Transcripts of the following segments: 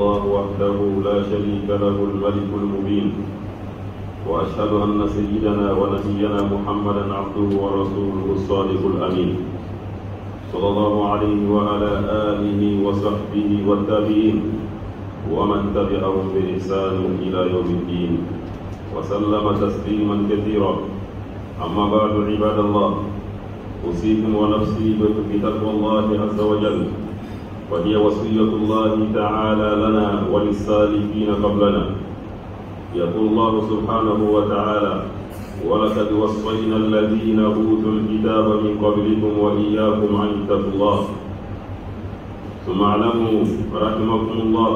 الله وحده لا شريك له الملك المبين وأشهد أن سيدنا ونبينا محمدا عبده ورسوله الصادق الأمين صلى الله عليه وعلى آله وصحبه والتابعين ومن تبعهم بإحسان إلى يوم الدين وسلم تسليما كثيرا. أما بعد عباد الله، أوصيكم ونفسي بتقوى الله عز وجل، وهي وصية الله تعالى لنا وللسالفين قبلنا. يقول الله سبحانه وتعالى: ولقد وصينا الذين أوتوا الكتاب من قبلكم وإياكم أن اتقوا الله. ثم اعلموا رحمكم الله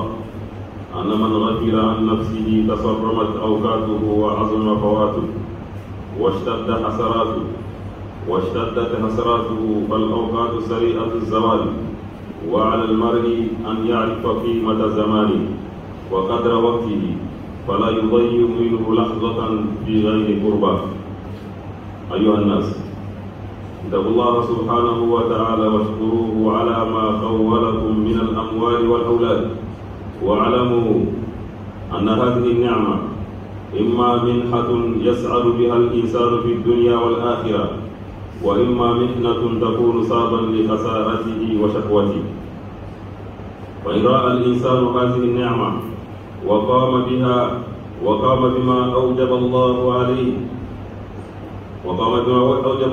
أن من غفل عن نفسه تصرمت أوقاته وعظم فواته واشتدت حسراته فالأوقات سريعة الزوال، وعلى المرء أن يعرف قيمة زمانه وقدر وقته فلا يضيع منه لحظة في غير قربة. أيها الناس، اتقوا الله سبحانه وتعالى واشكروه على ما خولكم من الأموال والأولاد، واعلموا أن هذه النعمة إما منحة يسعد بها الإنسان في الدنيا والآخرة، وإما محنة تكون سببا لخسارته وشقوته. فإن رأى الإنسان هذه النعمة وقام بما أوجب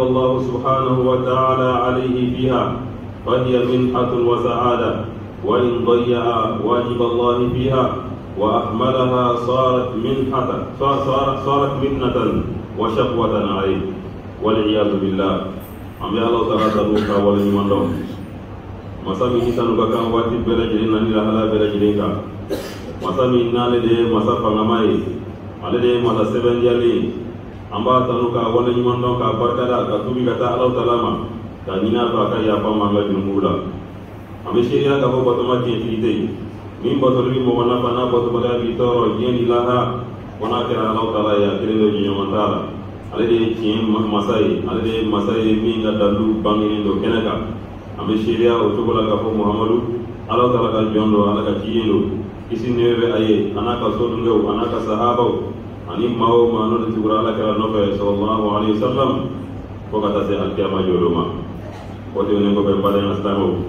الله سبحانه وتعالى عليه فيها فهي منحة وسعادة، وإن ضيع واجب الله فيها وأهملها صارت منة وشقوة عليه والعياذ بالله. أمي الله تعالى تبوك ولمن دون masami hitanu kan wati bela jiri nani lahala bela jiri ka masami nane de masa pangamai ale de masa seben jali amba tanu ka wala nyuman don ka barkada ka tubi kata Allah Taala ka nina ba ka ya pa manga jumula ame sheria ka bo batoma ti tite min botoli mo wana bana botoma bi toro yen ilaha wana kera Allah Taala ya kire de nyamantala ale de cien masai min ga dalu bangini do kenaka ame sheria o togola ka fo Muhammadu Allah Taala ka jondo ala ka tiyelo isi neve aye anaka sodungo anaka sahabao ani mao mano de tugura ala ka no fe sallallahu alaihi wasallam ko kata se alkiyama joloma ko de ne ko be bale nastamo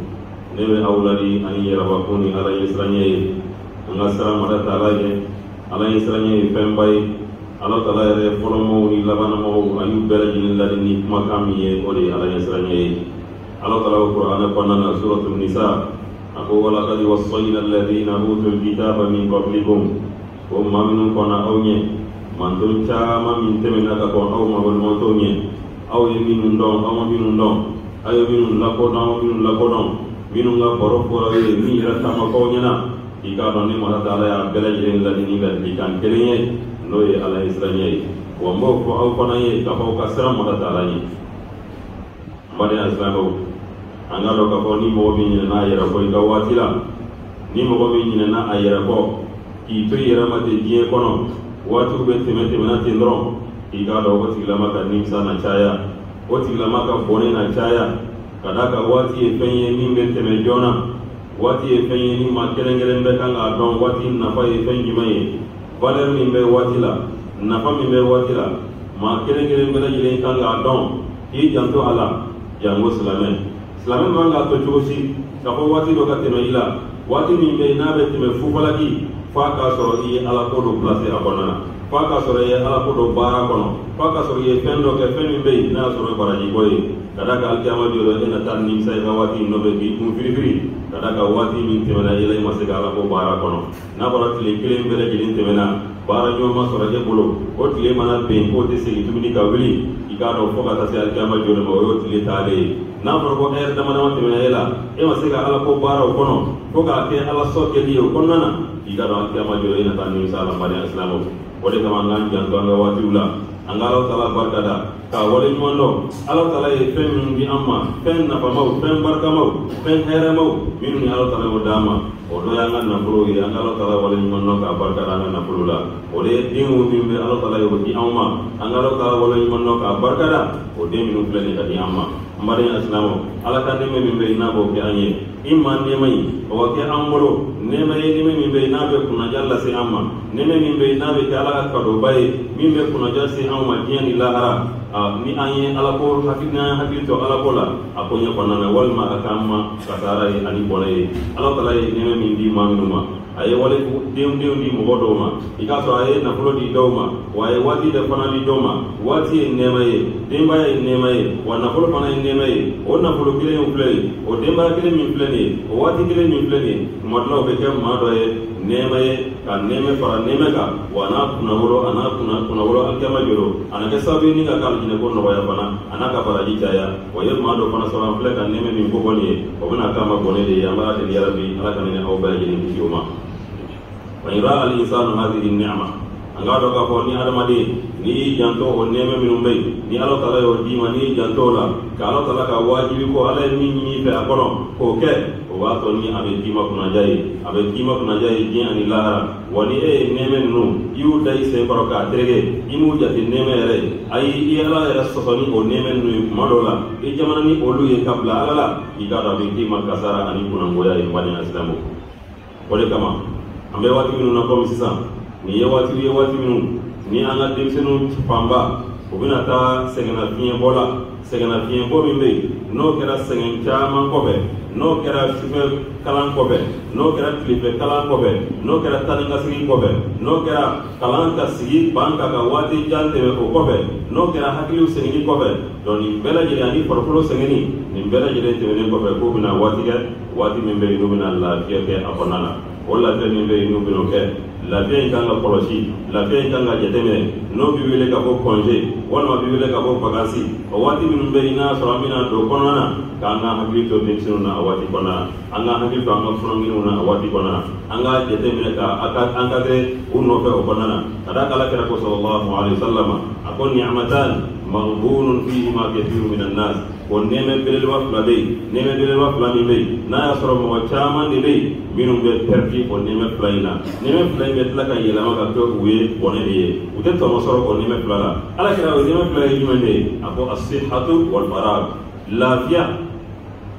neve awladi ani yara wa kuni ala yesranye anga salam ala Taala ye ala yesranye pembay Allah Taala re folomo ni labana mo ayu bela jinin ladini makami ye odi ala yesranye. Allah Taala Qur'an panana suratul Nisa aku walaqad wassayna alladhina utul kitaba min qablikum wa minun kana awnye mantul chama min temena ka ko awma wal montonye aw yeminun don ayo minun lakodon minun ga borofora ye mi ratama ko nyana ika don ni mala Taala ya bela jeren ladini ga dikan kelenye noye ala isranye wa mbo ko aw kana ye ka ko kasara mala Taala ni bade aslamo angalo ka ko ni mo bi ni na yera ko ga watila ni mo bi ni na ayera ko ki to yera ma de die kono watu be temete na tindro iga do ko tigla maka ni sana chaya o tigla maka bone na chaya kadaka wati e fenye ni be teme jona wati e fenye ni ma kerengere be kanga don wati na fa e fenji mai valer ni be watila na fa mi be watila ma kerengere be la jile kanga don i janto ala jango islamen manga to josi ka ko wati do ka teme ila wati mi be na be teme fufalaki fa ka so yi ala ko do place abonana fa ka so ye ala ko do bara kono fa ka so ye fendo ke femi be na so ro baraji boy kada ka alkiyama joro ena tan nim sai ka wati no be bi kum firi kada ka wati min teme la ila ma se ala ko bara kono na bara tile kelen be la jilin teme na bara nyo ma so raje bolo o tile mana be ko te se ituni ka wili ikado fo ka ta se alkiyama joro mo yo tile tale na farko ayar da mana teme ela e ma se ka ala ko bara kono ko ka ke ala so ke liyo konnana ikado alkiyama joro ena tan nim sala bari islamu wode kama ngan janto nga wati ula angalo Taala barkada ka wole mondo Allah Taala e fen bi amma fen na pamau fen barka mau fen hera mau minu ni Allah Taala odama odo yanga na pro ya angalo Taala wole mondo ka barkada na pro la ode dingu bimbe Allah Taala e wodi amma angalo Taala wole mondo ka barkada ode minu pleni ka di amma mari aslamo ala ka neme min be ina bo ke anye imma neme o ke ambolo neme min be ina be kuna jalla se amma neme min be ina be ala ka do bay min be kuna jalla se amma diani lahara ni anye ala ko hakito ala ko la akonya konana walma akamma kasara ani bolay ala tala neme min di mamnuma aye wale dew di mo do ma ikaso aye na fulo di do ma waye wati de fana di do ma wati nema ye demba ye nema ye wa na fulo fana nema ye o na fulo kile yo play o demba kile min play o wati kile min play modlo be ke ma do ye nema ye ka neme fara neme ka wa na kuna wolo alkama joro anake sabi ni ka kal jine ko no waya fana anaka fara jitaya wa ye ma do fana sala fle ka neme min ko boni o bina kama bone de yamba de yarabi ala kanene o ba jini kiyoma وإن رأى الإنسان هذه النعمة أنغادو كفو ني أدمدي ني جانتو o neme minum bay ni Allah Taala yo dima ni janto la ka Allah Taala ka wajibi ko ala ni fe akono ko ke o wato ni abe dima kuna jayi ji ani lahara wani neme nu yu dai se baroka terege imu jati neme re ai iyala ya sosoni o neme nu madola e jamana ni olu ye kabla ala ida rabi dima kasara ani kuna ngoya e bani islamu wale kama ambe wati minu na komi sisan ni ye wati minu ni an ka denmisɛnninw fanba u bɛna taa sɛgɛnnafiɲɛ bɔ la sɛgɛnnafiɲɛ bɔ min bɛ yen n'o kɛra sɛgɛn caman kɔfɛ n'o kɛra sufɛ kalan kɔfɛ n'o kɛra tilefɛ kalan kɔfɛ n'o kɛra tani ka sigi kɔfɛ n'o kɛra kalan ka sigi ban ka waati jan tɛmɛ o kɔfɛ n'o kɛra hakiliw sɛgɛnni kɔfɛ donc nin bɛɛ lajɛlen ani farikolo sɛgɛnni nin bɛɛ lajɛlen tɛmɛnen kɔfɛ k'o bɛna waati kɛ waati min bɛ yen n'o bɛna lafiya kɛ a kɔnɔna na o lafiya min bɛ yen n'o bɛna kɛ lafiya in kan ka kɔlɔsi lafiya in kan ka jateminɛ n'o bɛ wele ka bɔ congé walima bɛ wele ka bɔ vacances o waati minnu bɛ yen n'a sɔrɔ an bɛna don kɔnɔna na k'an ka hakili to denmisɛnninw na a waati kɔnɔna na an ka hakili to an ka funankɛninw na a waati kɔnɔna na an ka jateminɛ ka an ka kɛ u nɔfɛ o kɔnɔna na ka d'a kan Ala kira ko sallallahu alaihi wasallam a ko ni'matan maghbunun fihima kathirun minan nas o nɛɛmɛ belebeleba fila bɛ yen nɛɛmɛ belebeleba fila min bɛ yen n'a y'a sɔrɔ mɔgɔ caman de bɛ yen minnu bɛ pɛrɛti o nɛɛmɛ fila in na nɛɛmɛ fila in bɛ tila ka yɛlɛma ka kɛ u ye bɔnɛ de ye u tɛ tɔnɔ sɔrɔ o nɛɛmɛ fila la Ala kira o nɛɛmɛ fila ye jumɛn de ye a ko as-sihhatu wal faragh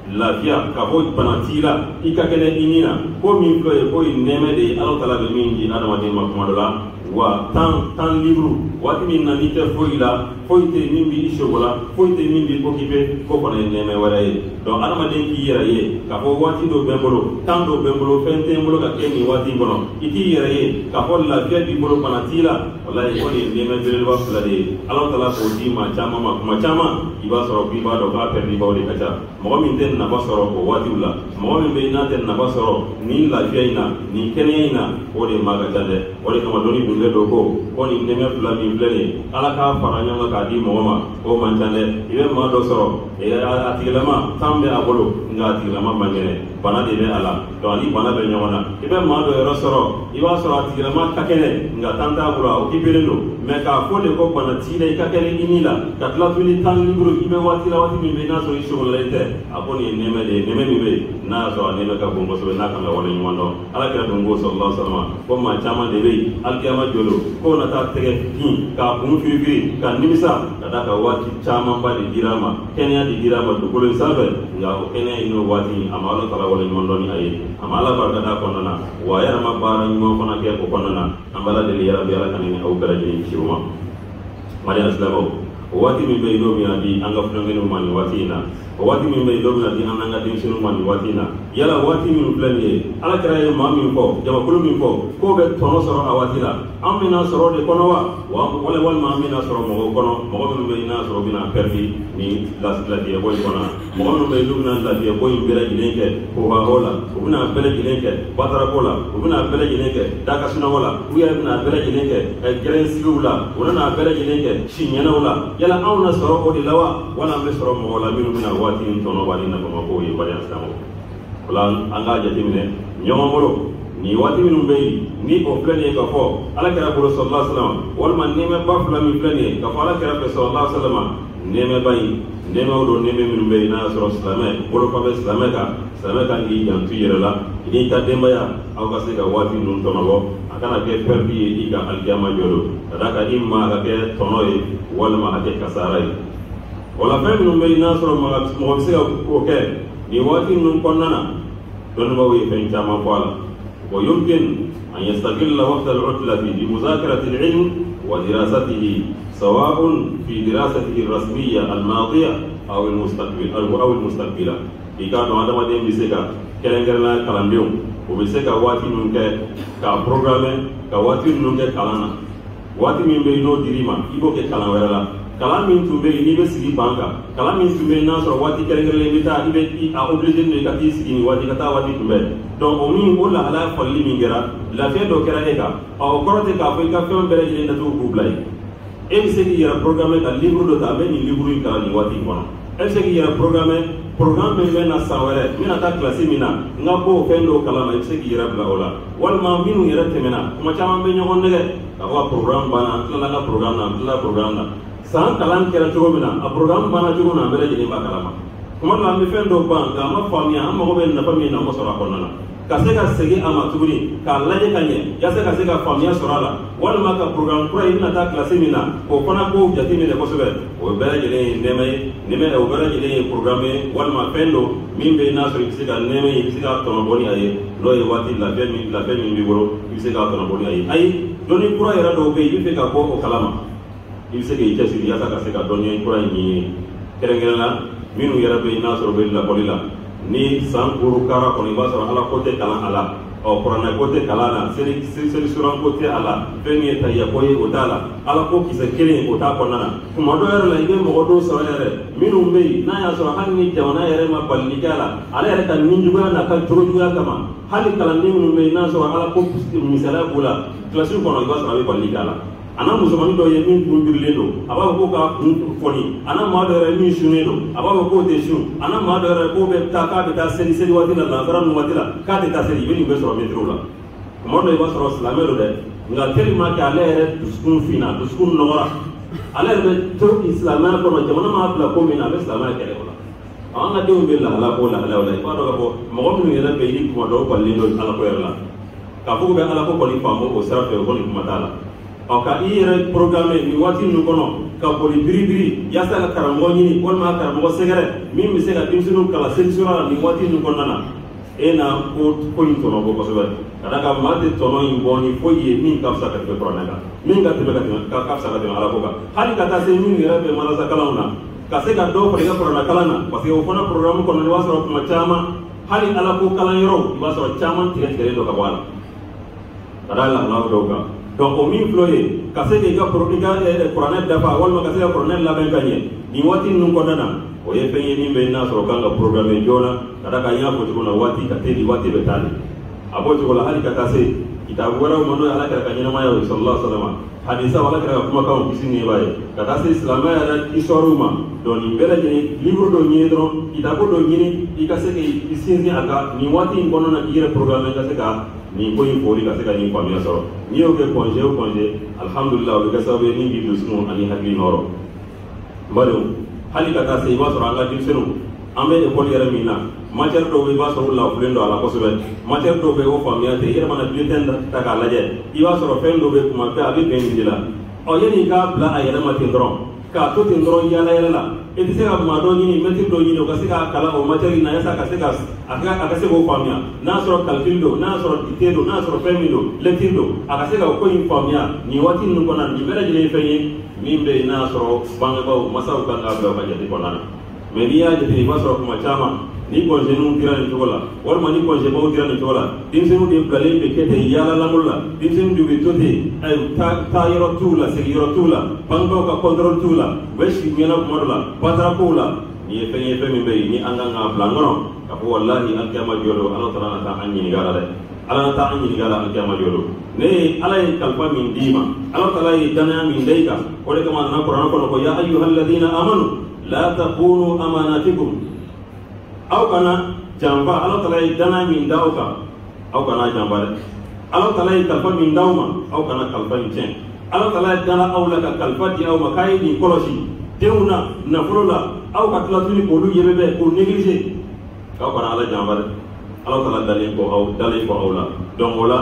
lafiya ka bɔ bana t'i la i ka kɛnɛ i ni na ko min filɛ ye ko ye nɛɛmɛ de ye Ala Taala bɛ min di adamaden ma kuma dɔ la wa temps libre waati min na n'i tɛ foyi la foyi tɛ min b'i sogo la foyi tɛ min b'i occupé ko fana ye nɛɛmɛ wɛrɛ ye donc adamaden k'i yɛrɛ ye k'a fɔ waati dɔ bɛ n bolo temps dɔ bɛ n bolo fɛn tɛ n bolo ka kɛ nin waati kɔnɔ i t'i yɛrɛ ye k'a fɔ lafiya b'i bolo bana t'i la walayi o de ye nɛɛmɛ belebeleba fila de ye Ala Taala k'o di maa caman ma kuma caman i b'a sɔrɔ k'i b'a dɔn k'a pɛrɛdibaw de ka ca mɔgɔ min tɛ nafa sɔrɔ o waatiw la mɔgɔ min bɛ yen n'a tɛ nafa sɔrɔ nin lafiya in na nin kɛnɛya in na o de maa ka ca dɛ o de kama dɔnni dun bɛ don ko nin nɛɛmɛ fila min filɛ nin ye Ala k'a fara ɲɔgɔn kan k'a di mɔgɔ ma o man ca dɛ i bɛ maa dɔ sɔrɔ a tigilama tan bɛ a bolo nka a tigilama man kɛnɛ bana de bɛ a la donc ani bana bɛ ɲɔgɔn na i bɛ maa dɔ yɔrɔ sɔrɔ i b'a sɔrɔ a tigilama ka kɛnɛ nka tan t'a bolo a occupélen don mais k'a fɔ de ko bana t'i la i ka kɛnɛ i ni la ka tila tuguni tan libre i bɛ waati la waati min bɛ yen n'a sɔrɔ i sogolalen tɛ a ko nin ye nɛɛmɛ de ye nɛɛmɛ min bɛ yen n'a y'a sɔrɔ a nɛɛmɛ ka bon kosɛbɛ n'a kan ka wale ɲuman dɔn Ala kira dun ko sallallahu alaihi wasallam ko maa caman de bɛ yen alikiyama jolo ko na taa tɛgɛ fin k'a kun firifiri ka nimisa ka d'a kan waati camanba de dira a ma kɛnɛya de dira a ma dugukolo in sanfɛ nka o kɛnɛya in n'o waati a ma Ala Taala wale ɲuman dɔn ni a ye a ma Ala barika da kɔnɔna na wa a yɛrɛ ma baara ɲuman fana kɛ o kɔnɔna na an b'a ladeli yarabi Ala ka ni aw bɛɛ lajɛlen kisi o ma mali asilamɛw o waati min bɛ yen n'o bɛna di an ka funankɛninw ma nin waati in na o waati min bɛ yen n'o bɛna di an n'an ka denmisɛnninw ma nin waati in na yala waati min filɛ nin ye Ala kira ye maa min fɔ jamakulu min fɔ k'o bɛ tɔnɔ sɔrɔ a waati la an bɛna sɔrɔ de kɔnɔ wa walima an bɛna sɔrɔ mɔgɔw kɔnɔ mɔgɔ minnu bɛ yen n'a sɔrɔ bɛna pɛrɛdi ni lafiyabɔ in kɔnɔ mɔgɔ minnu bɛ yen n'u bɛna lafiyabɔ in bɛɛ lajɛlen kɛ kohaho la u bɛna bɛɛ lajɛlen kɛ batarako la u bɛna bɛɛ lajɛlen kɛ dakasunɔgɔ la u yɛrɛ bɛna bɛɛ lajɛlen kɛ gɛrɛnsigiw la u bɛna bɛɛ lajɛlen kɛ siɲɛnaw la yala anw na sɔrɔ o de la wa wala an bɛ sɔrɔ mɔgɔ la minnu bɛna waati in tɔnɔ b'a ni nafamakow ye bali asilamɛw o la an k'a jateminɛ ɲɔgɔn bolo ni waati minnu bɛ yen ni o filɛ nin ye ka fɔ Ala kira bolo sallallahu alaihi wasallam walima nɛɛmɛba fila min filɛ nin ye ka fɔ Ala kira fɛ sallallahu alaihi wasallam nɛɛmɛba in nɛɛmɛw don nɛɛmɛ minnu bɛ yen n'a y'a sɔrɔ silamɛ bolofa bɛ silamɛ kan k'i janto i yɛrɛ la i n'i ka denbaya aw ka se ka waati ninnu tɔnɔbɔ a kana kɛ pɛrɛdi ye i ka alikiyama jɔ don ka d'a kan i ma a ka kɛ tɔnɔ ye walima a kɛ kasara ye wala fɛn minnu bɛ yen n'a sɔrɔ mɔgɔ bɛ se ka o kɛ nin waati ninnu kɔnɔna na dɔnnibaw ye fɛn caman fɔ a la wa yumkin an yastagilla waqta al-utlati bi muzakarati al-ilm wa dirasatihi sawa'un fi dirasatihi ar-rasmiyya al-madiya aw al-mustaqbila i ka dɔn adamaden bɛ se ka kɛrɛnkɛrɛnnenya kalandenw o bɛ se ka waati ninnu kɛ k'a programme ka waati ninnu kɛ kalan na waati min bɛ yen n'o dir'i ma i b'o kɛ kalan wɛrɛ la kalan min tun bɛ yen n'i bɛ sigi ban kan kalan min tun bɛ yen n'a sɔrɔ waati kɛrɛnkɛrɛnnen i bɛ taa a obligé de ka t'i sigi nin waati ka taa waati kunbɛn donc o lahalaya falili min kɛra lafiya dɔ kɛra e kan o kɔrɔ tɛ k'a fɔ i ka fɛn bɛɛ lajɛlen datugu k'u bila yen e bɛ se k'i yɛrɛ programme ka livre dɔ ta a bɛ nin livre in kalan nin waati in kɔnɔ e bɛ se k'i yɛrɛ programme programme min bɛ na san wɛrɛ n bɛna taa kilasi min na n ka bɔ o fɛn dɔw kalan na i bɛ se k'i yɛrɛ bila o la walima minnu yɛrɛ tɛmɛna kuma caman bɛ ɲɔgɔn nɛgɛ ka fɔ a programme banna n tilala n ka programme na n tilala programme na san kalan kɛra cogo min na a programme banna cogo min na an bɛɛ lajɛlen b'a kalama kuma dɔ la an bɛ fɛn dɔw ban nka an ma faamuya an mago bɛ nafa min na an ma sɔrɔ a kɔnɔna na ka se ka segin a ma tuguni k'a lajɛ ka ɲɛ yaasa ka se ka faamuya sɔrɔ a la walima ka programme kura i bɛna taa kilasi min na o fana kow jateminɛ kosɛbɛ o bɛɛ lajɛlen ye nɛɛma ye o bɛɛ lajɛlen ye programme ye walima fɛn dɔ min bɛ n'a sɔrɔ i bɛ se ka nɛɛma ye i bɛ se ka tɔnɔbɔ ni a ye n'o ye waati lafiya min b'i bolo i bɛ se ka tɔnɔbɔ ni a ye ayi dɔnni kura yɛrɛ dɔw bɛ yen i bɛ fɛ ka bɔ o kalama i bɛ se k'i cɛsiri yaasa ka se ka dɔnniya kura in ɲini kɛrɛnkɛrɛnnen la minnu yɛrɛ bɛ yen n'a sɔrɔ u bɛ lakɔli la ni san 5 kara kɔnɔ i b'a sɔrɔ ala ko tɛ kalan a la kuranɛ ko tɛ kalan na seli suran ko tɛ a la fɛn min ye tahiya ko ye o t'a la ala ko kisɛ kelen o t'a kɔnɔna na tuma dɔ yɛrɛ la i bɛ mɔgɔ dɔw sɔrɔ yɛrɛ minnu bɛ yen n'a y'a sɔrɔ hali ni jamana yɛrɛ ma balili kɛ a la ale yɛrɛ ka ninjuguya n'a ka jogojuguya kama hali kalanden minnu bɛ yen n'a sɔrɔ ala ko misaliya b'o la kilasiw kɔnɔ i b'a sɔrɔ a bɛ balili kɛ a la a na musomanin dɔ ye min kun birilen don a b'a fɔ ko k'a kun fɔni a na maa dɔ yɛrɛ min sunnen don a b'a fɔ k'o tɛ sun a na maa dɔ yɛrɛ k'o bɛ taa k'a bɛ taa seli waati la lansara ninnu waati la k'a tɛ taa seli i bɛ nin bɛ sɔrɔ mɛtiriw la tuma dɔ i b'a sɔrɔ silamɛ don dɛ nka tellement que ale yɛrɛ dusukun finna dusukun nɔgɔra ale yɛrɛ bɛ to silamɛya kɔnɔ jamana m'a bila ko min na a bɛ silamɛya kɛlɛ o la an ka denw bɛ lahala ko lahalaw la i b'a dɔn k'a fɔ mɔgɔ minnu yɛrɛ bɛ yen ni kuma dɔw balilen don ala ko yɛrɛ la k'a fɔ k'u bɛ ala ko kɔni faamu o sira fɛ o kɔni kuma t'a la ka i yɛrɛ programme nin waati ninnu kɔnɔ ka boli biribiri yaasa ka karamɔgɔ ɲini walima karamɔgɔ sɛgɛrɛ min bɛ se ka denmisɛnninw kalan selisura la nin waati ninnu kɔnɔna na e na ko in tɔnɔ bɔ kosɛbɛ ka da kan maa tɛ tɔnɔ in bɔ ni foyi ye min ka fisa ka tɛmɛ kuranɛ kan min ka fisa ka tɛmɛ ala ko kan hali ka taa se minnu yɛrɛ bɛ madrasa kalanw na ka se ka dɔw fara i ka kuranɛ kalan na parce que o fana programme kɔnɔ i b'a sɔrɔ kuma caman hali ala ko kalanyɔrɔw i b'a sɔrɔ caman tigɛlen don ka bɔ a la ka da lahalaw dɔw kan donc o min filɛ ye ka se k'i ka kuranɛ dafa walima ka se ka kuranɛ labɛn ka ɲɛ nin waati ninnu kɔnɔna na o ye fɛn ye min bɛ n'a sɔrɔ kan ka programme joona ka da kan n y'a fɔ cogo min na waati ka teli waati bɛ taa de a b'o cogo la hali ka taa se kitabu wɛrɛw ma n'o ye ala kɛra ka ɲɛnamaya ye sallallahu alaihi wa sallam hadisa ala kɛra ka kumakanw kisi ni b'a ye ka taa se silamɛya yɛrɛ histoire ma donc nin bɛɛ lajɛlen livre dɔ ɲini dɔrɔn kitabu dɔ ɲini i ka se k'i sinsin a kan nin waati in kɔnɔna na k'i yɛrɛ programme ka se ka nin ko in foli ka se ka nin faamuya sɔrɔ n'i y'o kɛ congé o congé alhamdulillah o bɛ kɛ sababu ye min b'i dusukun ani hakili nɔrɔ n badenw hali ka taa se i b'a sɔrɔ an ka denmisɛnninw an bɛ école yɛrɛ min na matière dɔw bɛ i b'a sɔrɔ u lafulen don a la kosɛbɛ matière dɔw bɛ o faamuya tɛ i yɛrɛ mana bulletin ta k'a lajɛ i b'a sɔrɔ fɛn dɔw bɛ kuma bɛɛ a bɛ bɛn nin de la yanni i k'a bila a yɛrɛ ma ten dɔrɔn k'a to ten dɔrɔn yaala yaala la i tɛ se ka maa dɔ ɲini mɛtiri dɔ ɲini o ka se k'a kalan o matière in na yaasa a ka se k'o faamuya n'a sɔrɔ calcul don n'a sɔrɔ dictée don n'a sɔrɔ fɛn min don lecture don a ka se ka ko in faamuya nin waati ninnu kɔnɔ nin bɛɛ lajɛlen ye fɛn ye min bɛ yen n'a sɔrɔ bangebaaw masaw kan k'a bila u ka jate kɔnɔna na mais n'i y'a jate i b'a sɔrɔ kuma caman ni congéniw dira nin cogo la walima ni congébaw dira nin cogo la denmisɛnninw de bilalen bɛ kɛ ten yaala lankolon la denmisɛnninw de bɛ to ten taa yɔrɔ t'u la segin yɔrɔ t'u la bangebaaw ka contrôle t'u la u bɛ sigi ɲɛna kuma dɔ la patara kow la nin ye fɛn min bɛ yen ni an kan k'a bila an kɔnɔ k'a fɔ walahi alikiyama jɔ don ala taala na taa an ɲininka la dɛ ala na taa an ɲininka la alikiyama jɔ don ne ye ala ye kalifa min d'i ma ala taala ye danaya min da i kan o de kama a nana kuranɛ kɔnɔ ko ya ayyuhalladhina amanu la takunu amanatikum aw kana janfa ala taala ye danaya min da aw kan aw kana janfa dɛ ala taala ye kalifa min d'aw ma aw kana kalifa in tiɲɛ ala taala ye dala aw la ka kalifa di aw ma k'a ye nin kɔlɔsi denw na nafolo la aw ka tila tuguni k'olu yɛbɛbɛ k'o négliger k'aw kana ala janfa dɛ ala taala dalen kɔ aw la donc o la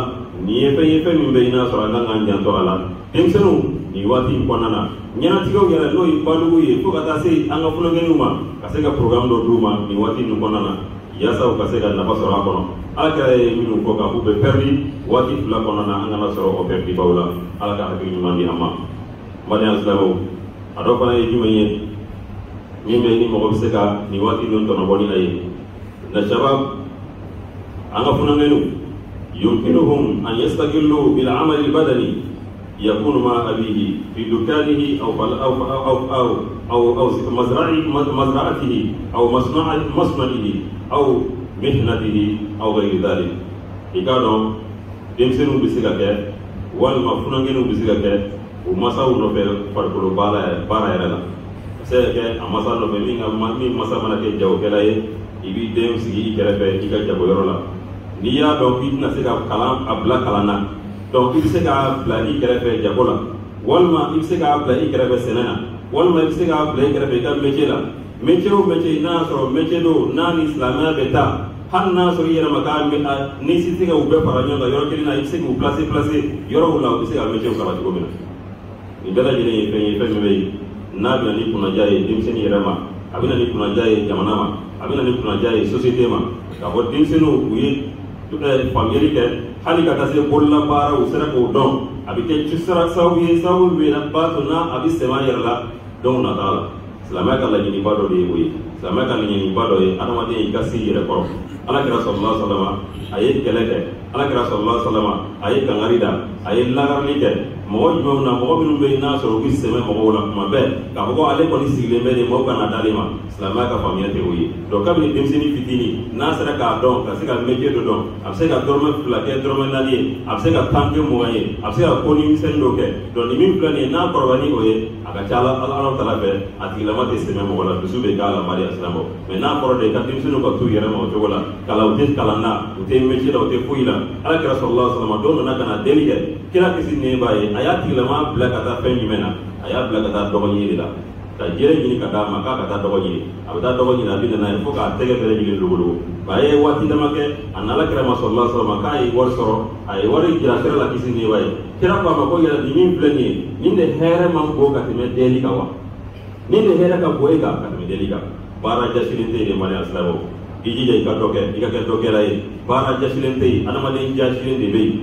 nin ye fɛn min bɛ yen n'a sɔrɔ an kan k'an janto a la denmisɛnninw nin ni waati in kɔnɔna na ɲɛnatigɛw yɛrɛ n'o ye balugu ye fo ka taa se an ka kulonkɛniw ma ka se ka programme dɔ d'u ma ni waati in kɔnɔna na yaasa u ka se ka nafa sɔrɔ a kɔnɔ Alakira ye minnu fɔ k'a fɔ bɛ perdi waati 2 kɔnɔna na an kana sɔrɔ o perdibaw la Ala ka hakili ɲuman di an ma maliɲɛ silamɛw a dɔ fana ye jumɛn ye min bɛ ni mɔgɔ bɛ se ka nin waati dun tɔnɔbɔ ni a ye na shabab an ka kulonkɛniw يمكنهم أن يستغلوا بالعمل البدني يكون مع أبيه في دكانه أو مزرعته أو مصنعه أو مهنته أو غير ذلك. إكادهم دمسنوا بسيكاك والما فنانجنوا بسيكاك ومساو نوبل فرقلوا بارا يرلا. سيكا أمسا نوبل من مسا منك جاو كلاي إبي دم سيكي كرفة إكا جاو يرلا. N'i y'a dɔn k'i tɛna se ka kalan a bila kalan na donc i bɛ se k'a bila i kɛrɛfɛ jago la walima i bɛ se k'a bila i kɛrɛfɛ sɛnɛ na walima i bɛ se k'a bila i kɛrɛfɛ i ka métier la métier o métier n'a sɔrɔ métier don n'a ni silamɛya bɛ taa hali n'a sɔrɔ i yɛrɛ ma k'a n'i si se ka u bɛɛ fara ɲɔgɔn kan yɔrɔ kelen na i bɛ se k'u placer yɔrɔw la u bɛ se ka métier kalan cogo min na nin bɛɛ lajɛlen ye fɛn ye fɛn min bɛ yen n'a bɛna ni kunnaja ye denmisɛnnin yɛrɛ ma a bɛna ni kunnaja ye jamana ma a bɛna ni kunnaja ye société ma k'a fɔ denmisɛnninw u ye faamuyali kɛ hali ka taa se bolola baara u sera k'o dɔn a bɛ kɛ sababu ye b'a to n'a a bɛ sɛmɛ a yɛrɛ la dɔw nata la silamɛya ka laɲiniba dɔ de ye o ye silamɛya ka laɲiniba dɔ ye adamaden i ka se i yɛrɛ kɔrɔ Alakira sallallahu alaihi wasallam a ye kɛlɛ kɛ Alakira sallallahu alaihi wasallam a ye kangari da a ye lagarani kɛ mɔgɔ jumɛnw na mɔgɔ minnu bɛ yen n'a sɔrɔ u bɛ sɛmɛ mɔgɔw la kuma bɛɛ k'a fɔ ko ale kɔni sigilen bɛ de mɔgɔw kana d'ale ma silamɛya ka faamuya tɛ o ye donc kabini denmisɛnnin fitinin n'a sera k'a dɔn ka se ka métier dɔ dɔn a bɛ se ka dɔrɔmɛ 2 kɛ dɔrɔmɛ 4 ye a bɛ se ka temps kɛ 20 ye a bɛ se ka ko ni misɛnnin dɔ kɛ donc nin min filɛ nin ye n'a kɔrɔbaya ni o ye a ka ca Ala tala fɛ a tigilama tɛ sɛmɛ mɔgɔ la dusu bɛ k'a la mariya silamɛw mais n'a kɔrɔ de ka denmisɛnninw ka t'u yɛrɛ ma o cogo la kalan u tɛ kalan na u tɛ métier la u tɛ foyi la Alakira sallallahu alaihi wasallam dɔw nana ka na deli kɛ kira kisi ni b'a ye a y'a tigilama bila ka taa fɛn jumɛn na a y'a bila ka taa dɔgɔ ɲini de la ka jɛrɛ ɲini ka d'a ma k'a ka taa dɔgɔ ɲini a bɛ taa dɔgɔ ɲini a bɛ na n'a ye fo k'a tɛgɛ bɛɛ lajɛlen logologo a ye waati dama kɛ a n'ala kira ma sallallahu alaihi wasallam k'a ye wari sɔrɔ a ye wari jira kira la kisi ni b'a ye kira ko a ma ko yɛrɛ nin min filɛ nin ye nin de hɛrɛ man bon ka tɛmɛ deli kan wa nin de hɛrɛ ka bon e kan ka tɛmɛ deli kan baara jasilen tɛ yen maliya silamɛw i jija i ka dɔ kɛ i ka kɛ dɔkɛla ye baara jasilen tɛ yen adamaden jasilen de bɛ yen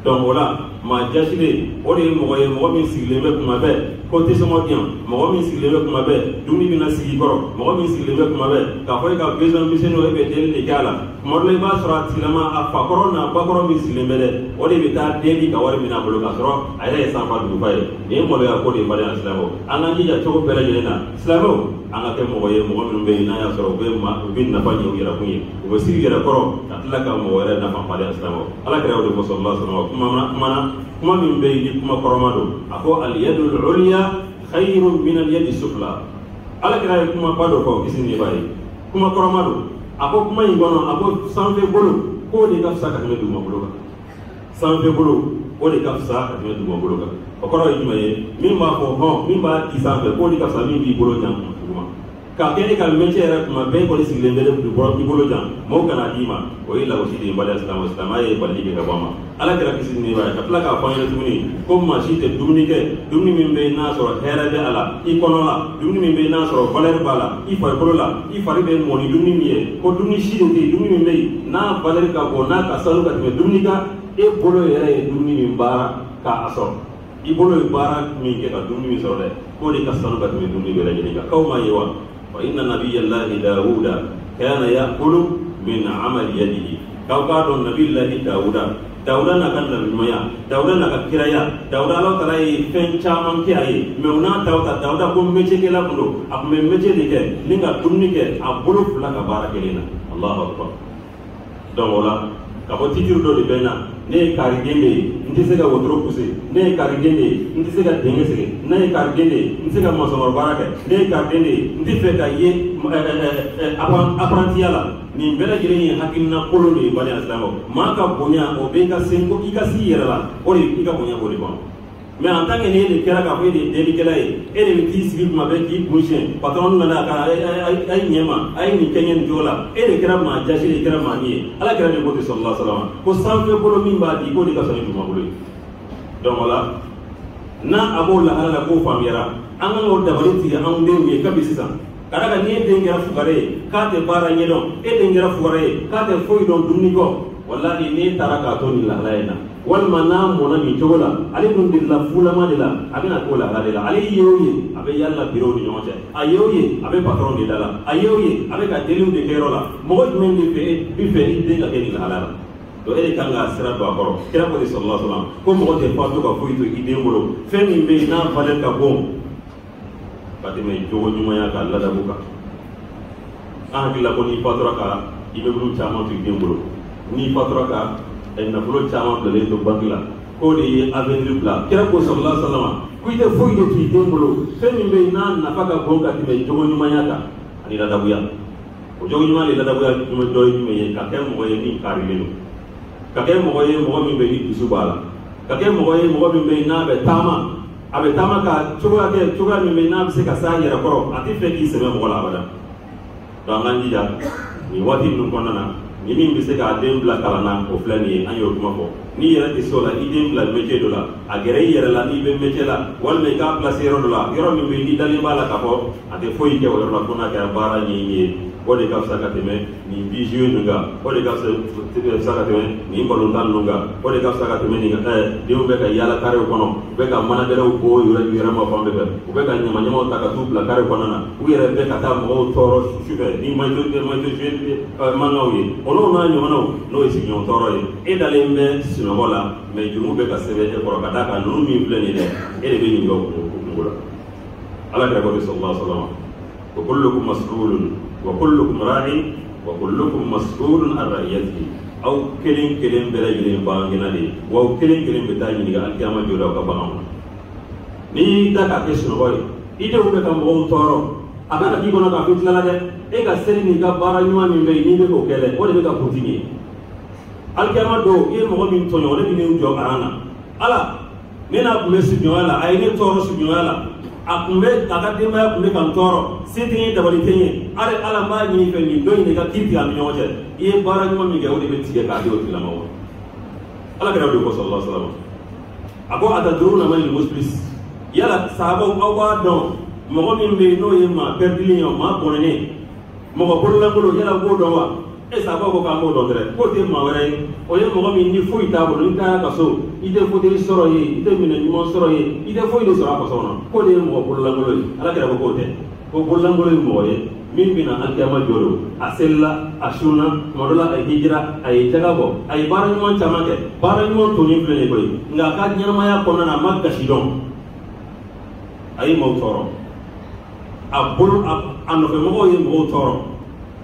donc o la maa jasilen o de ye mɔgɔ ye mɔgɔ min sigilen bɛ kuma bɛɛ ko tɛ sɔngɔ diyan mɔgɔ min sigilen bɛ kuma bɛɛ dumuni bɛna sigi kɔrɔ mɔgɔ min sigilen bɛ kuma bɛɛ k'a fɔ e ka besoin misɛnninw e bɛ deli de kɛ a la kuma dɔ la i b'a sɔrɔ a tigilama a fakɔrɔ n'a bakɔrɔ min sigilen bɛ dɛ o de bɛ taa deli ka wari minɛ a bolo k'a sɔrɔ a yɛrɛ ye sanfa duguba ye nin ye maloya ko de ye maliya silamɛw an ka jija cogo bɛɛ lajɛlen na silamɛw an ka kɛ mɔgɔ ye mɔgɔ minnu bɛ yen n'a y'a sɔrɔ u bɛ nafa ɲɛ u yɛrɛ kun ye u bɛ sigi yɛrɛ kɔrɔ ka tila ka mɔgɔ wɛrɛ nafa maliya silamɛw Alakira y'o de fɔ sallallahu alaihi wasallam kuma min bɛ yen ni kuma kɔrɔma don a ko al-yadul ulya khayrun min al-yadi sufla Alakira ye kuma ba dɔ fɔ kisi ni b'a ye kuma kɔrɔma don a ko kuma in kɔnɔ a ko sanfɛ bolo k'o de ka fisa ka tɛmɛ dugumakolo kan sanfɛ bolo o de ka fisa ka tɛmɛ dugumakolo kan o kɔrɔ ye jumɛn ye min b'a fɔ min b'a di sanfɛ k'o de ka fisa min b'i bolo jan duguma k'a kɛ e ka métier yɛrɛ kuma bɛɛ kɔni sigilen bɛ i bolo jan maaw kana d'i ma o ye lagosi de ye baliya silamɛya ye balili kɛ ka bɔ a ma Alakira kisi ni b'a ye ka tila k'a fɔ an ɲɛna tuguni ko maa si tɛ dumuni kɛ dumuni min bɛ yen n'a sɔrɔ hɛrɛ bɛ a la i kɔnɔ la dumuni min bɛ yen n'a sɔrɔ valeur b'a la i farikolo la i fari bɛ mɔni dumuni min ye ko dumuni si de tɛ yen dumuni min bɛ yen n'a valeur ka bon n'a ka sanu ka tɛmɛ dumuni kan e bolo yɛrɛ ye dumuni min baara k'a sɔrɔ i bolo ye baara min kɛ ka dumuni min sɔrɔ dɛ k'o de ka sanu ka tɛmɛ dumuni bɛɛ lajɛlen kan k'aw m'a ye wa wa inna nabiyallahi Dawuda kana ya'kulu min amali yadihi k'aw k'a dɔn nabiyallahi Dawuda n'a ka nabiɲumanya Dawuda n'a ka kiraya Dawuda Ala tala ye fɛn caman kɛ a ye mais u n'a ta Dawuda ko métier kɛla kun don a kun bɛ métier de kɛ ni ka dumuni kɛ a bolo fila ka baara kelen na Allahu akbar donc o la ka fɔ titre dɔ de bɛ n na ne ye kariden de ye n tɛ se ka wotoro pousser ne ye kariden de ye n tɛ se ka dingɛ segin ne ye kariden de ye n tɛ se ka masɔnkɔrɔ baara kɛ ne ye kariden de ye n tɛ fɛ ka ye apprentia la nin bɛɛ lajɛlen ye hakilina kolon de ye baliya silamɛw maa ka bonya o bɛ ka se ko i ka s'i yɛrɛ la o de i ka bonya b'o de kɔnɔ mais en tant que ne de kɛra k'a fɔ e de ye delikɛla ye e de bɛ t'i sigi kuma bɛɛ k'i kun siɲɛ patron nana ka a ye ɲɛ ma a ye nin kɛ ɲɛ nin cogo la e de kɛra maa jasi de kɛra maa min ye Alakira de ko ten sallallahu alaihi wasallam ko sanfɛ bolo min b'a di k'o de ka fisa ni dugumakolo ye donc o la na abo la ala ko famiyara an ka o dabali tigɛ anw denw ye kabi sisan ka da kan n'i ye den kɛra fugare ye k'a tɛ baara ɲɛdɔn e den kɛra fugare ye k'a tɛ foyi dɔn dumuni kɔ walahi n'e taara k'a to nin lahala in na walima n'a mɔna nin cogo la ale dun delila fulama de la a bɛna k'o lahala de la ale ye o ye a bɛ yala birow ni ɲɔgɔn cɛ a ye o ye a bɛ patron de da la a ye o ye a bɛ ka deliw de kɛ yɔrɔ la mɔgɔ jumɛn de fɛ i fɛ i den ka kɛ nin lahala la donc e de kan ka sira don a kɔrɔ kira ko de sallallahu alaihi wasallam ko mɔgɔ tɛ fatu ka foyi to i den bolo fɛn min bɛ yen n'a valeur ka bon ka tɛmɛ jogo ɲumanya ka ladabu kan an hakilila ko n'i fatura ka immeuble caman to i den bolo n'i fatura ka nafolo caman bilalen to banque la k'o de ye avenir bila kira ko sallallahu alaihi wasallam ko i tɛ foyi de to i den bolo fɛn min bɛ yen n'a nafa ka bon ka tɛmɛ jogo ɲumanya kan ani ladabuya o jogo ɲuman de ladabuya jumɛn dɔ ye jumɛn ye ka kɛ mɔgɔ ye min karilen don ka kɛ mɔgɔ ye mɔgɔ min bɛ ni dusu b'a la ka kɛ mɔgɔ ye mɔgɔ min bɛ yen n'a bɛ taama a bɛ taama ka cogoya kɛ cogoya min bɛ yen n'a bɛ se ka s'a yɛrɛ kɔrɔ a tɛ fɛ k'i sɛbɛn mɔgɔ la abada donc an k'an jija nin waati ninnu kɔnɔna na ni min bɛ se k'a den bila kalan na o filɛ nin ye an y'o kuma fɔ n'i yɛrɛ tɛ se o la i den bila métier dɔ la a gɛrɛ i yɛrɛ la n'i bɛ métier la walima i k'a placer yɔrɔ dɔ la yɔrɔ min bɛ yen n'i dalen b'a la k'a fɔ a tɛ foyi kɛ o yɔrɔ la fo n'a kɛra baara ɲɛɲini ye o de ka fisa ka tɛmɛ nin bijou ninnu kan o de ka fisa ka tɛmɛ nin balontan ninnu kan o de ka fisa ka tɛmɛ nin denw bɛ ka yaala karew kɔnɔ u bɛ ka managɛrɛw bɔ yɛrɛ ma fan bɛɛ fɛ u bɛ ka ɲamaɲamaw ta ka t'u bila kare kɔnɔna na u yɛrɛ bɛ ka taa mɔgɔw tɔɔrɔ sufɛ ni mankanw ye olu n'a ɲɔgɔnnaw n'o ye sigiɲɔgɔn tɔɔrɔ ye e dalen bɛ sunɔgɔ la mɛ juruw bɛ ka sɛbɛn e kɔrɔ ka d'a kan ninnu min filɛ nin dɛ e de bɛ ɲininka o kungo la ala kɛra ko sallallahu alaihi wasallam wa kullukum mas'ulun wa kullukum ra'in wa kullukum mas'ulun an ra'iyatihi aw kelen kelen bɛɛ lajɛlen bangena de wa aw kelen kelen bɛ taa ɲininka alikiyama jɔ la aw ka baganw na n'i y'i da k'a kɛ sunɔgɔ ye i denw bɛ ka mɔgɔw tɔɔrɔ a bɛ ka k'i kɔnɔ k'a fɔ i tilala dɛ e ka seli n'i ka baara ɲuman min bɛ yen n'i bɛ k'o kɛ dɛ o de bɛ ka continue alikiyama don i ye mɔgɔ min tɔɲɔ o de bɛ n'i jɔ aran na ala ne n'a tun bɛ sigiɲɔgɔnya la a ye ne tɔɔrɔ sigiɲɔgɔnya la a kun bɛ a ka denbaya kun bɛ ka n tɔɔrɔ se tɛ n ye dabali tɛ n ye hali ala m'a ɲini fɛ nin dɔ in de ka kiiri tigɛ a ni ɲɔgɔn cɛ i ye baara ɲuman min kɛ o de bɛ tigɛ k'a di o tigilama ma ala kɛra o de ko sallallahu alaihi wasallam a ko atadruna man al-muflis yala sahabaw aw b'a dɔn mɔgɔ min bɛ yen n'o ye maa pɛrɛdilen ye maa bɔnɛnen mɔgɔ bololankolon yala b'o dɔn wa e sababu ko k'an b'o dɔn dɛrɛ k'o tɛ maa wɛrɛ ye o ye mɔgɔ min ni foyi t'a bolo ni taara ka so i tɛ fauteuil sɔrɔ ye i tɛ minɛ ɲuman sɔrɔ ye i tɛ foyi de sɔrɔ a kɔsɔ kɔnɔ k'o de ye mɔgɔ bololankolon ye ala kɛra ko k'o tɛ ko bololankolon ye mɔgɔ ye min bɛna alikiyama jɔ don a selila a sunna tuma dɔ la a ye hijira a ye jaga bɔ a ye baara ɲuman caman kɛ baara ɲuman tɔnin filɛ nin ye koyi nka a ka ɲɛnamaya kɔnɔna na a ma gasi dɔn a ye maaw tɔɔrɔ a nɔfɛmɔgɔw ye mɔgɔw tɔɔrɔ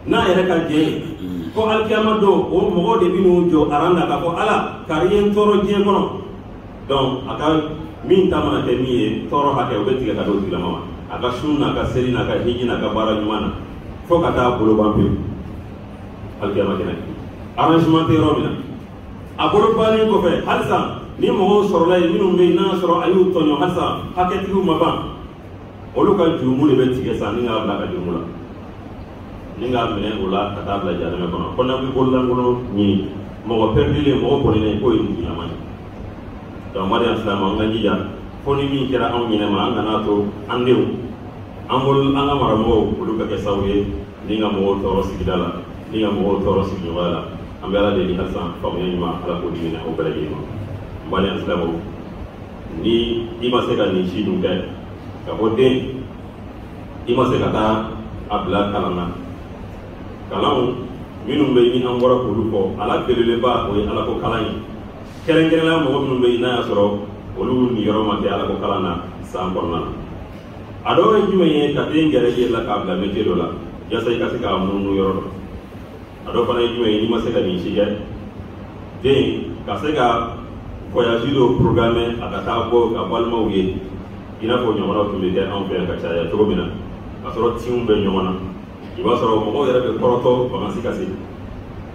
n'a yɛrɛ ka jɛ ye ko alikiyama don o mɔgɔw de bɛ n'u jɔ aran na k'a fɔ ala kari ye n tɔɔrɔ diɲɛ kɔnɔ donc a ka min ta mana kɛ min ye tɔɔrɔ hakɛ o bɛ tigɛ ka d'o tigilama ma a ka sun n'a ka seli n'a ka hiji n'a ka baara ɲuman na fo ka taa bolo ban pewu alikiyama kɛnɛ arrangement tɛ yɔrɔ min na a bolo bannen kɔfɛ halisa ni mɔgɔw sɔrɔla yen minnu bɛ yen n'a sɔrɔ a y'u tɔɲɔ halisa hakɛtigiw ma ban olu ka jurumu de bɛ tigɛ sa ni k'a bila ka jurumu la ni k'a minɛ o la ka taa bila jahanama kɔnɔ ko n'an bɛ bololankolon ɲini mɔgɔ pɛrɛdilen mɔgɔ bɔnɛnen k'o ye ɲama ye donc mali silamɛ an ka jija fo ni min kɛra anw ɲɛnɛ ma an kana to an denw an ka maramɔgɔw olu ka kɛ sababu ye ni ka mɔgɔw tɔɔrɔ sigida la ni ka mɔgɔw tɔɔrɔ sigiɲɔgɔnya la an bɛ ala deli halisa faamuya ɲuman ala k'o di minɛ o bɛɛ lajɛlen ma mali silamɛw ni i ma se ka nin si dun kɛ ka fɔ den i ma se ka taa a bila kalan na kalanw minnu bɛ yen ni an bɔra k'olu fɔ ala belebeleba o ye ala ko kalan ye kɛrɛnkɛrɛnnenya mɔgɔ minnu bɛ yen n'a y'a sɔrɔ olu ni yɔrɔ ma kɛ ala ko kalan na san kɔnɔna na a dɔw ye jumɛn ye ka den gɛrɛ i la k'a bila métier dɔ la yasa i ka se k'a munumunu yɔrɔ dɔ a dɔw fana ye jumɛn ye n'i ma se ka nin si kɛ den ka se ka voyage dɔw programme a ka taa bɔ ka balimaw ye i n'a fɔ ɲɔgɔnnaw tun bɛ kɛ anw fɛ yan ka caya cogo min na ka sɔrɔ tinw bɛ ɲɔgɔn na i b'a sɔrɔ mɔgɔw yɛrɛ bɛ kɔrɔtɔ vacances ka se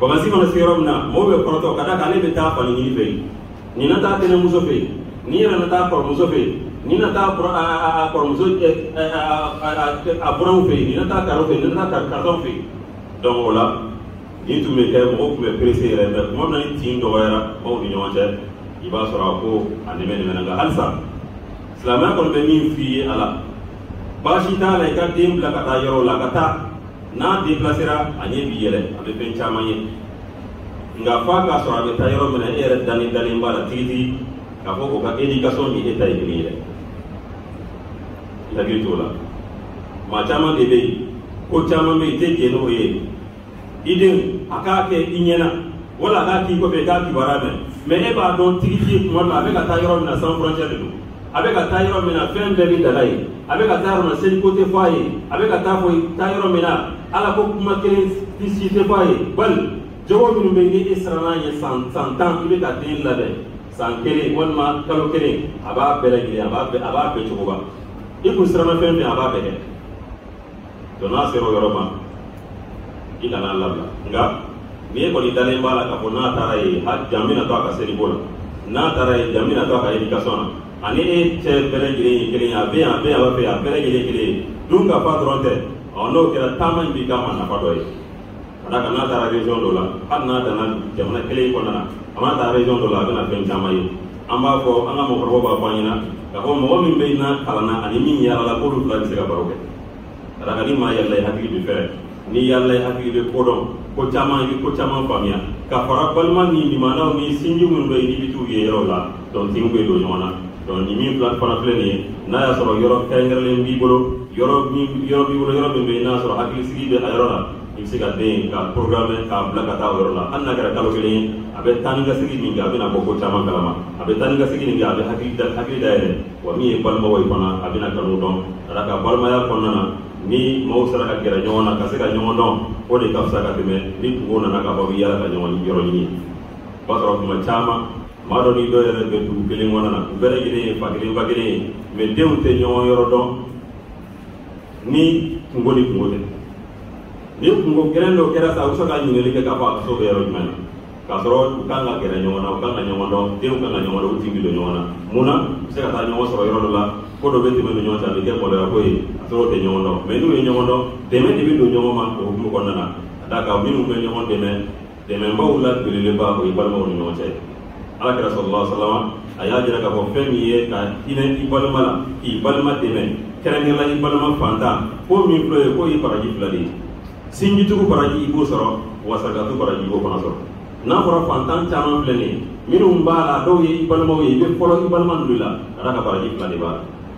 vacances mana se yɔrɔ min na mɔgɔw bɛ kɔrɔtɔ ka d'a kan ale bɛ taa fani ɲini fɛ yen nin na taa tɛnɛmuso fɛ yen nin yɛrɛ na taa kɔrɔmuso fɛ yen nin na taa kɔrɔmuso a buranw fɛ yen nin na taa karo fɛ yen nin na taa karitɔn fɛ yen donc o la nin tun bɛ kɛ mɔgɔw tun bɛ pressé yɛrɛ mais tuma min na ni tin dɔgɔyara maaw ni ɲɔgɔn cɛ i b'a sɔrɔ a ko a nɛmɛ nka halisa silamɛya kɔni bɛ min f'i ye a la baasi t'a la i ka den bila ka taa yɔrɔ la ka taa n'a déplacera a ɲɛ b'i yɛlɛ a bɛ fɛn caman ye nka f'a k'a sɔrɔ a bɛ taa yɔrɔ min na e yɛrɛ dalen b'a la tigitigi k'a fɔ ko ka éducation ni e ta ye kelen yɛrɛ i hakili t'o la maa caman de bɛ yen ko caman bɛ yen i tɛ jɛ n'o ye i den a k'a kɛ i ɲɛna wala a k'a k'i kɔfɛ i k'a kibaruya mɛn e b'a dɔn tigitigi kuma dɔ a bɛ ka taa yɔrɔ min na sans frontière de don a bɛ ka taa yɔrɔ min na fɛn bɛɛ bɛ dala ye a bɛ ka taa yɔrɔ min na seliko tɛ fɔ a ye a bɛ ka taa yɔrɔ min na ala ko kuma kelen si tɛ fɔ a ye bali jogo minnu bɛ yen ni e sara n'a ye san 10 i bɛ ka den labɛn san 1 walima kalo 1 a b'a bɛɛ lajɛlen a b'a bɛɛ cogoba i kun siranna fɛn fɛn a b'a bɛɛ kɛ donc n'a sera o yɔrɔ ma i kana labila nka ni e kɔni dalen b'a la k'a fɔ n'a taara ye jan bɛna to a ka seliko la n'a taara ye jan bɛna to a ka éducation na ani e cɛ bɛɛ lajɛlen ye kelen ye a bɛ yan a b'a fɛ a bɛɛ lajɛlen kelen ye dun ka fa dɔrɔn tɛ n'o kɛra taama in b'i k'a ma nafa dɔ ye ka d'a kan n'a taara région dɔ la hali n'a danna jamana kelen in kɔnɔna na a mana taa région dɔ la a bɛna fɛn caman ye an b'a fɔ an ka mɔgɔkɔrɔbaw b'a fɔ an ɲɛna k'a fɔ mɔgɔ min bɛ n'a kalanna ani min yaalala k'olu fila bɛ se ka baro kɛ ka d'a kan ni maa yaalala i hakili bɛ fɛrɛ ni yaalala i hakili bɛ kodɔn ko caman i bɛ ko caman faamuya ka fara balima ni limanaw ni sinji minnu bɛ yen n'i bɛ t'u ye yɔrɔ la donc tinw bɛ don ɲɔgɔn na donc ni min fana filɛ nin ye n'a y'a sɔrɔ yɔrɔ kɛrɛnkɛrɛnlen b'i bolo yɔrɔ min bɛ yen n'a y'a sɔrɔ hakilisigi bɛ a yɔrɔ la i bɛ se ka den ka programme k'a bila ka taa o yɔrɔ la hali n'a kɛra kalo 1 ye a bɛ taa ni ka segin min kɛ a bɛna bɔ ko caman kalama a bɛ taa ni ka segin min kɛ a bɛ hakili dayɛlɛ wa min ye balimaw ye fana a bɛna kanu dɔn ka d'a kan balimaya kɔnɔna na ni maaw sera ka gɛrɛ ɲɔgɔn na ka se ka ɲɔgɔn dɔn o de ka fisa ka tɛmɛ ni kungo nana ka fɔ bɛ yaala ka ɲɔgɔn yɔrɔ ɲini o b'a sɔrɔ tuma caman maa dɔ ni dɔ yɛrɛ bɛ dugu kelen kɔnɔna na u bɛɛ lajɛlen ye fa kelen ba kelen ye mɛ denw tɛ ɲɔgɔn yɔrɔ dɔn ni kungo ni kungo tɛ ni kungo gɛlɛn dɔ kɛra sa u bɛ se ka ɲininkali kɛ k'a fɔ a so bɛ yɔrɔ jumɛn na k'a sɔrɔ u kan ka gɛrɛ ɲɔgɔn na u kan ka ɲɔgɔn dɔn denw kan ka ɲɔgɔn dɔn u tin bɛ don ɲɔgɔn na mun na u bɛ se ka taa ɲɔgɔn sɔrɔ yɔrɔ dɔ la ko dɔ bɛ tɛmɛ don ɲɔgɔn cɛ a bɛ kɛ maloya ko ye a sɔrɔ o tɛ ɲɔgɔn dɔn mɛ n'u ye ɲɔgɔn dɔn dɛmɛ de bɛ don ɲɔgɔn ma o hukumu kɔnɔna na ka d'a kan minnu bɛ ɲɔgɔn dɛmɛ dɛmɛbaw la belebeleba o ye balimaw ni ɲɔgɔn cɛ ala kɛra sallallahu alaihi wa sallam a y'a jira k'a fɔ fɛn min ye ka hinɛ i balima la k'i balima dɛmɛ kɛrɛnkɛrɛnla i balima fantan ko min filɛ ye k'o ye baraji fila de ye sinjitugu baraji i b'o sɔrɔ wa sarakatu baraji i b'o fana sɔrɔ n'a fɔra fantan caman filɛ nin ye minnu b'a la dɔw ye i balimaw ye i bɛ fɔlɔ i balima ninnu la ka d'a kan baraji fila de b'a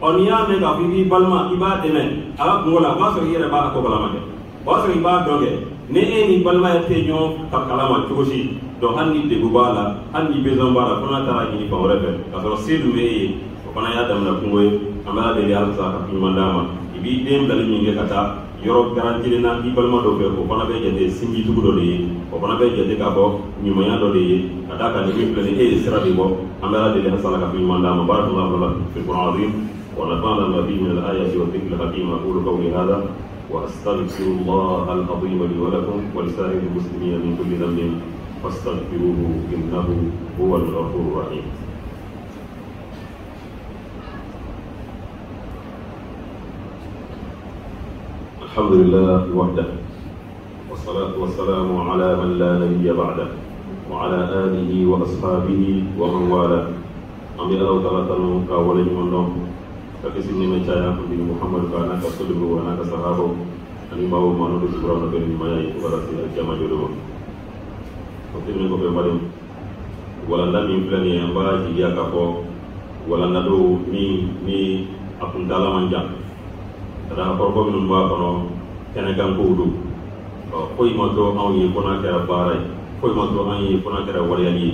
la n'i y'a mɛn k'a fɔ i b'i balima i b'a dɛmɛ a ka kungo la o b'a sɔrɔ i yɛrɛ b'a ka ko kalama kɛ o b'a sɔrɔ i b'a dɔn kɛ ni e ni balimaya tɛ ɲɔgɔn ka kalama cogo si donc hali ni degun b'a la hali ni besoin b'a la fo n'a taara ɲini fan wɛrɛ fɛ k'a sɔrɔ se dun bɛ e ye o fana y'a daminɛ kungo ye an bɛ ala deli halisa ka ɲuman d'a ma i b'i den bilali min kɛ ka taa yɔrɔ garantilen na i balima dɔ fɛ o fana bɛ jate sinjitugu dɔ de ye o fana bɛ jate k'a fɔ ɲumanya dɔ de ye ka d'a kan nin min filɛ nin e ye sira de bɔ an bɛ ala deli halisa ala ka ɲuman d'a ma barakallahu lana fil qur'an azim wa nafa'ana bima fihi min al-ayati wa dhikri al-hakim aqulu qawli hadha وأستغفر الله العظيم لي ولكم ولسائر المسلمين من كل ذنب فاستغفروه إنه هو الغفور الرحيم. الحمد لله وحده والصلاة والسلام على من لا نبي بعده وعلى آله وأصحابه ومن والاه. أمين الله تعالى كاولي من دون كسي من جاء من محمد كان كسلم وانا كصحابه أني ما هو مانو بسبرا نبي ما يأي كبرسي الجامع جلوه وتمنى كفر مريم ولا نامي فلاني أمبا جيا كفو ولا ندو مي أكون دالا منجا كذا أقرب من أمبا كنو كنا كم كودو كوي ما تو أو يكونا كرا باراي كوي ما تو أو يكونا كرا ولياني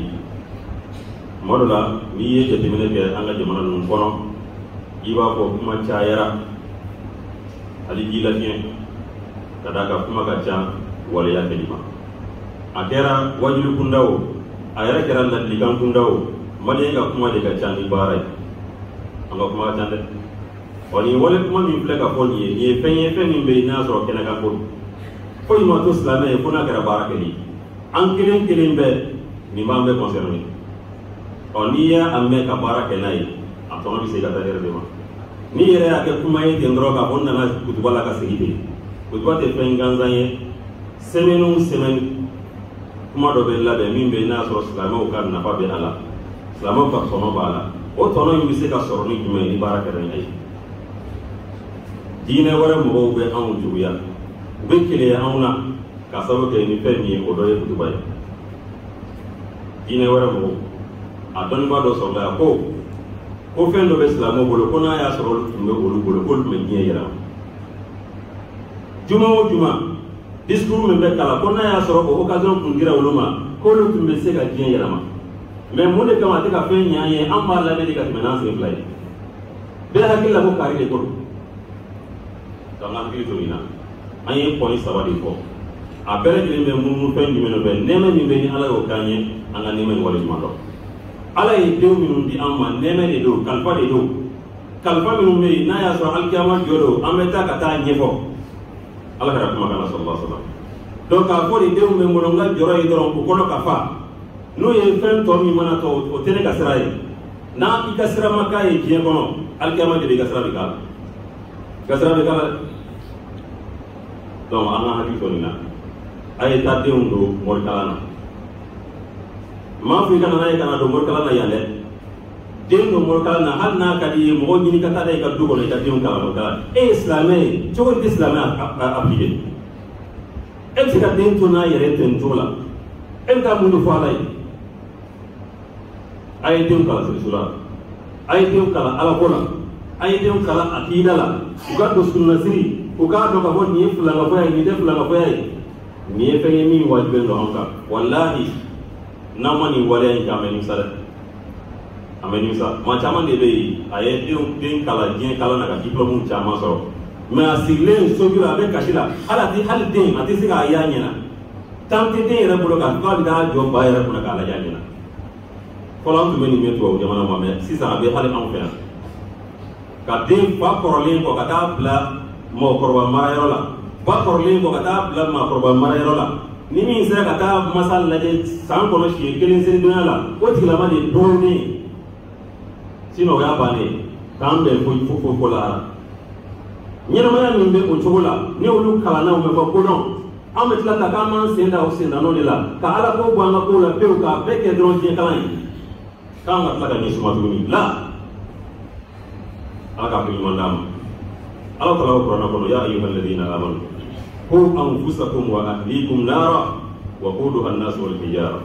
مرلا مية جتمنى كأنغا جمانا نمكونو i b'a fɔ kuma cayara hali jila fiɲɛ ka d'a kan kuma ka ca waleya kɛli ma a kɛra wajulu kunda o a yɛrɛ kɛra ladilikan kunda o maliyɛn ka kuma de ka ca ni baara ye an ka kuma ka ca dɛ nin wale kuma min filɛ ka fɔ nin ye fɛn ye fɛn min bɛ yen n'a sɔrɔ kɛnɛ kan ko foyi ma to silamɛ ye fo n'a kɛra baara kɛli an kelen kelen bɛɛ nin b'an bɛɛ concerné n'i y'a mɛn ka baara kɛ n'a ye a tɔnɔ bɛ se ka taa yɛrɛ de ma ni yɛrɛ y'a kɛ kuma ye ten dɔrɔn k'a fɔ n nana kutuba la ka segin ten kutuba tɛ fɛn gansan ye semaine o semaine kuma dɔ bɛ labɛn min bɛ n'a sɔrɔ silamɛw ka nafa bɛ a la silamɛw ka tɔnɔ b'a la o tɔnɔ in bɛ se ka sɔrɔ ni jumɛn ye ni baara kɛra n'a ye diinɛ wɛrɛ mɔgɔw bɛ anw juguya u bɛ keleya anw na ka sababu kɛ ni fɛn min ye o dɔ ye kutuba ye diinɛ wɛrɛ mɔgɔw a dɔnnibaa dɔ sɔrɔla yan ko fɛn dɔ bɛ silamɛw bolo ko n'a y'a sɔrɔ olu tun bɛ olu bolo k'olu tun bɛ diɲɛ yɛlɛma juma o juma discours min bɛ kalan ko n'a y'a sɔrɔ o occasion tun dira olu ma k'olu tun bɛ se ka diɲɛ yɛlɛma mais mun de kama a tɛ ka fɛn ɲɛ an ye an b'a lamɛn de ka tɛmɛ n'an sen fila ye bɛɛ hakili la ko kari de ko don donc an hakili to nin na an ye pɔni 3 de fɔ a bɛɛ lajɛlen bɛ munumunu fɛn jumɛn dɔ bɛ nɛɛmɛ min bɛ ni ala y'o k'an ye an ka nɛɛmɛ in waleɲuman dɔn ala ye denw minnu di an ma nɛɛmɛ de don kalifa de don kalifa minnu bɛ yen n'a y'a sɔrɔ alikiyama jɔ don an bɛ taa ka taa ɲɛfɔ ala kɛra kumakan na sallallahu alaihi wa sallam donc k'a fɔ de denw bɛ n bolo n ka jɔrɔ ye dɔrɔn o kɔnɔ ka fa n'o ye fɛn tɔ min mana tɔ o tɛ ne ka sira ye n'a i ka sira ma k'a ye diɲɛ kɔnɔ alikiyama de bɛ i ka sira bɛ k'a la i ka sira bɛ k'a la donc an ka hakili to nin na a ye taa denw don morikalan na maa fɔ i ka na n'a ye ka na don morikalan na yan dɛ den don morikalan na hali n'a ka di ye mɔgɔ ɲini ka taa da i ka du kɔnɔ i ka denw kalan morikalan e ye silamɛ ye cogo di tɛ silamɛ appliqué e bɛ se ka den to n'a yɛrɛ ten cogo la e bɛ taa mun de fɔ ala ye a ye denw kalan sirisu la a ye denw kalan alako la a ye denw kalan akida la u ka don sunnasiri u k'a dɔn k'a fɔ nin ye filankafɔya ye nin tɛ filankafɔya ye nin ye fɛn ye min wajibilen don an kan walahi n'an ma nin waleya in kɛ an bɛ nimisa dɛ an bɛ nimisa maa caman de bɛ yen a ye den kalan diɲɛ kalan na ka diplôme caman sɔrɔ mais a sigilen sojuru a bɛ kasi la hali den a tɛ se k'a ye a ɲɛna tant tɛ den yɛrɛ bolo k'a fɔ k'a bɛ taa jɔ ba yɛrɛ kunna k'a lajɛ a ɲɛna fɔlɔ an tun bɛ nin mɛn tubabu jamana ma mais sisan a bɛ hali anw fɛ yan ka den fa kɔrɔlen kɔ ka taa bila mɔgɔkɔrɔba marayɔrɔ la ba kɔrɔlen kɔ ka taa bila maakɔrɔba marayɔrɔ la ni min sera ka taa masa lajɛ san kɔnɔ siɲɛ 1 selidonya la o tigilama de ye dɔɔnin sinon o y'a bannen k'an bɛn fo la ɲɛnamaya min bɛ o cogo la ni olu kalanna u bɛ fɔ kodɔn an bɛ tila ka k'an m'an sen da o sendano de la ka ala ko bɔ an ka kow la pewu k'a bɛɛ kɛ dɔrɔn diɲɛ kalan ye k'an ka tila ka ɲɛ suma tuguni la ala k'a ko ɲuman d'a ma ala taala ko kuranɛ kɔnɔ ya ayyuhal ladina amanu qu anfusakum wa ahlikum nara wa quduha an-nas wal hijara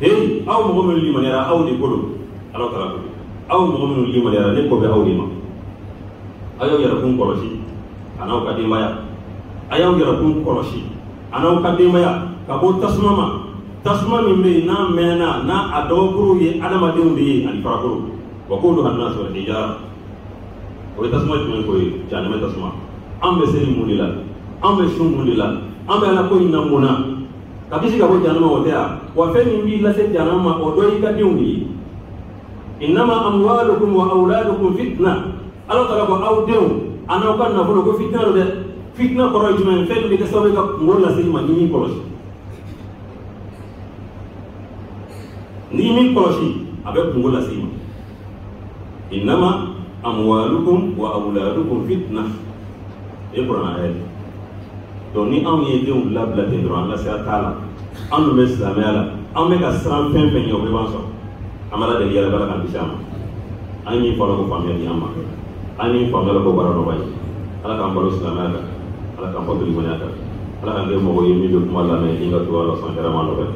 hey aw mɔgɔ minnu limaniyara aw de ko don ala taala ko aw mɔgɔ minnu limaniyara ne ko bɛ aw de ma a y'aw yɛrɛkun kɔlɔsi a n'aw ka denbaya a y'aw yɛrɛkun kɔlɔsi a n'aw ka denbaya ka bɔ tasuma ma tasuma min bɛ yen n'a mɛnna n'a a dɔgɔkuru ye adamadenw de ye ani farakoro wa quduha an-nas wal hijara o ye tasuma jumɛn ko ye jahanɛmɛ tasuma an bɛ seli mun de la an bɛ sun mun de la an bɛ ala ko in na mun na ka kisi ka bɔ jahanɛmɛ o tɛ yan wa fɛn min b'i lase jahanɛmɛ ma o dɔ y'i ka denw de ye innama amwalukum wa awladukum fitna ala taala ko aw denw a n'aw ka nafolo ko fitina don dɛ fitina kɔrɔ ye jumɛn fɛn min bɛ kɛ sababu ye ka kungo lase i ma n'i m'i kɔlɔsi n'i m'i kɔlɔsi a bɛ kungo lase i ma innama amwalukum wa awladukum fitna e kuranna ayɛ donc ni anw ye denw labila ten dɔrɔn an ka sira t'a la an dun bɛ silamɛya la an bɛ ka siran fɛn fɛn ɲɛ o bɛɛ b'an sɔrɔ an b'a ladeli yɛrɛ bala k'an kisi a ma an ye min fɔ ala ko faamuya di an ma an ye min faamuya ala ko baara nɔgɔya ye ala k'an balo silamɛya kan ala k'an balo limaniya kan ala k'an kɛ mɔgɔ ye min bɛ kuma lamɛn ni ka to ala sɔn hɛrɛ ma nɔfɛ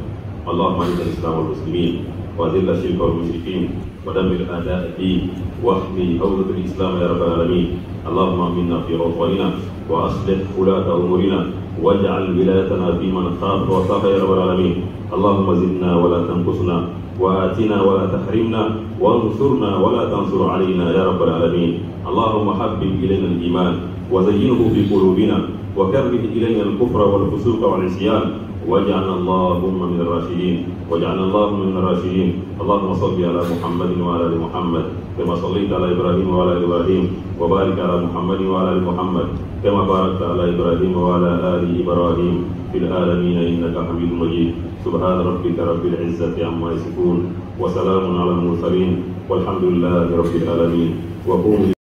اللهم اعز الاسلام والمسلمين واذل الشرك والمشركين ودمر اعداء الدين واحمي عوده الاسلام يا رب العالمين اللهم امنا في اوطاننا واصلح ولاة امورنا واجعل ولايتنا في من خاف وخاف يا رب العالمين اللهم زدنا ولا تنقصنا واتنا ولا تحرمنا وانصرنا ولا تنصر علينا يا رب العالمين اللهم حبب الينا الايمان وزينه في قلوبنا وكره الينا الكفر والفسوق والعصيان واجعلنا اللهم من الراشدين واجعلنا اللهم من الراشدين اللهم صل على محمد وعلى ال محمد كما صليت على ابراهيم وعلى ال ابراهيم وبارك على محمد وعلى ال محمد كما باركت على ابراهيم وعلى ال ابراهيم في العالمين انك حميد مجيد سبحان ربك رب العزه عما يصفون وسلام على المرسلين والحمد لله رب العالمين وقوموا